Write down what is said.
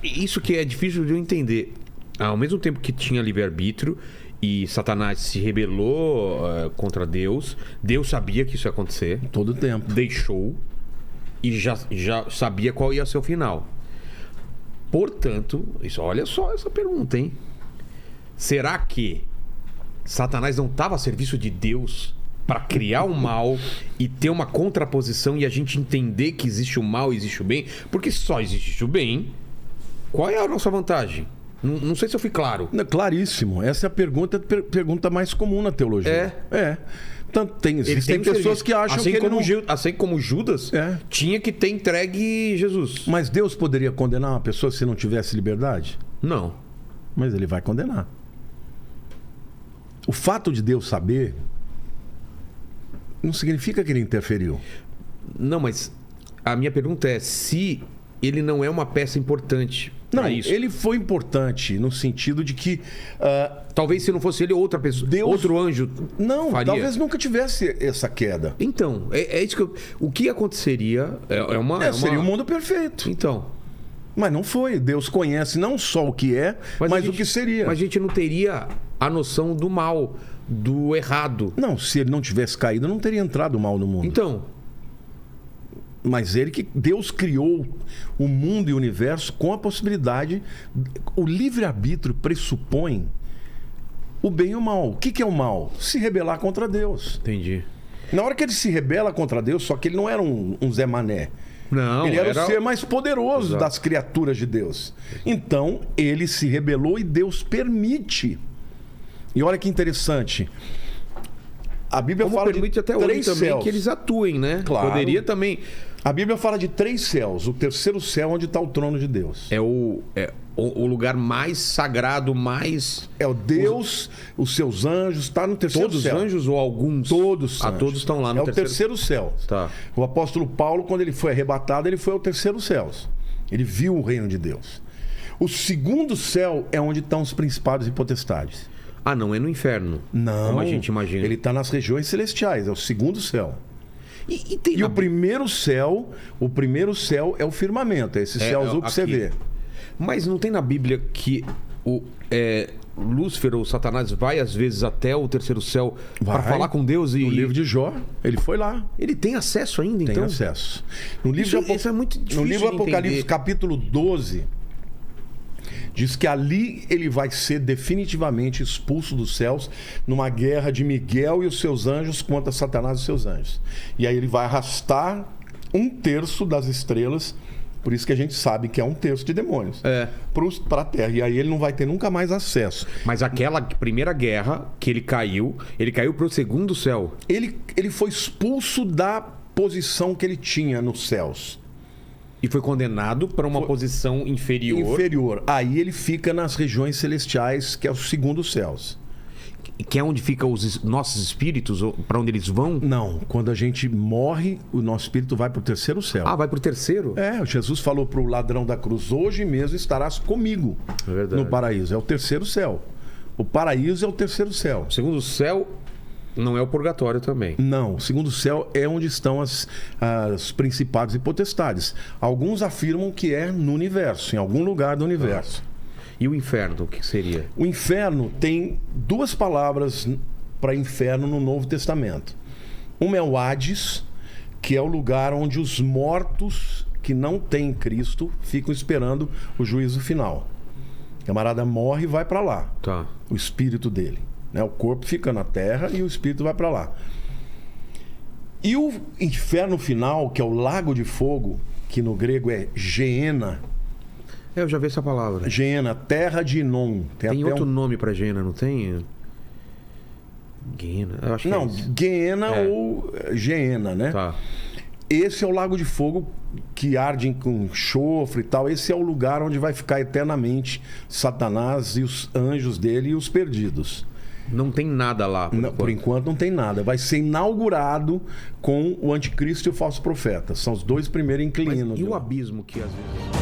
isso que é difícil de eu entender. Ao mesmo tempo que tinha livre-arbítrio e Satanás se rebelou contra Deus, Deus sabia que isso ia acontecer. Todo tempo. Deixou e já sabia qual ia ser o final. Portanto, olha só essa pergunta, hein? Será que Satanás não estava a serviço de Deus para criar o mal e ter uma contraposição e a gente entender que existe o mal e existe o bem? Porque se só existe o bem, qual é a nossa vantagem? Não sei se eu fui claro. Claríssimo. Essa é a pergunta mais comum na teologia. É. Tanto existem pessoas que acham assim que como ele não... Assim como Judas tinha que ter entregue Jesus. Mas Deus poderia condenar uma pessoa se não tivesse liberdade? Não. Mas ele vai condenar. O fato de Deus saber não significa que ele interferiu. Não, mas a minha pergunta é se ele não é uma peça importante. Não, ele foi importante no sentido de que... talvez se não fosse ele, outra pessoa, outro anjo faria. Talvez nunca tivesse essa queda. Então, é isso que o que aconteceria seria um mundo perfeito. Então... Mas não foi. Deus conhece não só o que é, mas o que seria. Mas a gente não teria a noção do mal, do errado. Não, se ele não tivesse caído, não teria entrado o mal no mundo. Então... Mas Deus criou o mundo e o universo com a possibilidade... O livre-arbítrio pressupõe o bem e o mal. O que é o mal? Se rebelar contra Deus. Entendi. Na hora que ele se rebela contra Deus, só que ele não era um Zé Mané. Não, ele era o ser mais poderoso das criaturas de Deus. Então, ele se rebelou e Deus permite. E olha que interessante. A Bíblia fala permite de até hoje 3 também céus. Que eles atuem, né? Claro. Poderia também... A Bíblia fala de 3 céus. O terceiro céu onde está o trono de Deus. É o lugar mais sagrado, mais... É o Deus, os seus anjos, está no terceiro céu. Todos os anjos ou alguns? Todos. Todos estão lá no terceiro. É o terceiro céu. Tá. O apóstolo Paulo, quando ele foi arrebatado, ele foi ao terceiro céu. Ele viu o reino de Deus. O segundo céu é onde estão os principados e potestades. Ah, não é no inferno? Não. Como a gente imagina. Ele está nas regiões celestiais, é o segundo céu. E o primeiro céu é o firmamento, é esse céu azul que você vê. Mas não tem na Bíblia que Lúcifer ou Satanás vai às vezes até o terceiro céu para falar com Deus? No livro de Jó, ele foi lá. Ele tem acesso ainda, então? Tem acesso. No livro isso é muito difícil. No livro de Apocalipse, entender. capítulo 12, diz que ali ele vai ser definitivamente expulso dos céus numa guerra de Miguel e os seus anjos contra Satanás e os seus anjos. E aí ele vai arrastar 1/3 das estrelas, por isso que a gente sabe que é 1/3 de demônios, para a Terra. E aí ele não vai ter nunca mais acesso. Mas aquela primeira guerra que ele caiu para o segundo céu. Ele foi expulso da posição que ele tinha nos céus. E foi condenado para uma posição inferior. Aí ele fica nas regiões celestiais, que é os segundos céus. Que é onde ficam os nossos espíritos? Para onde eles vão? Não. Quando a gente morre, o nosso espírito vai para o terceiro céu. Ah, vai para o terceiro? Jesus falou para o ladrão da cruz: hoje mesmo estarás comigo no paraíso. É o terceiro céu. O paraíso é o terceiro céu. O segundo céu... Não é o purgatório também. Não, o segundo céu é onde estão os principados e potestades. Alguns afirmam que é no universo, em algum lugar do universo. E o inferno, o que seria? O inferno tem 2 palavras para inferno no Novo Testamento. Uma é o Hades, que é o lugar onde os mortos que não têm Cristo ficam esperando o juízo final. O camarada morre e vai para lá. Tá. O espírito dele. O corpo fica na terra e o espírito vai para lá. E o inferno final, que é o lago de fogo, que no grego é Geena. Eu já vi essa palavra. Geena, terra de Inon. Tem outro nome para Geena, não tem? Geena, eu acho que não, Geena ou Geena, né? Tá. Esse é o lago de fogo que arde com enxofre e tal. Esse é o lugar onde vai ficar eternamente Satanás e os anjos dele e os perdidos. Não tem nada lá, por enquanto não tem nada. Vai ser inaugurado com o anticristo e o falso profeta. São os 2 primeiros inquilinos. E o abismo que às vezes...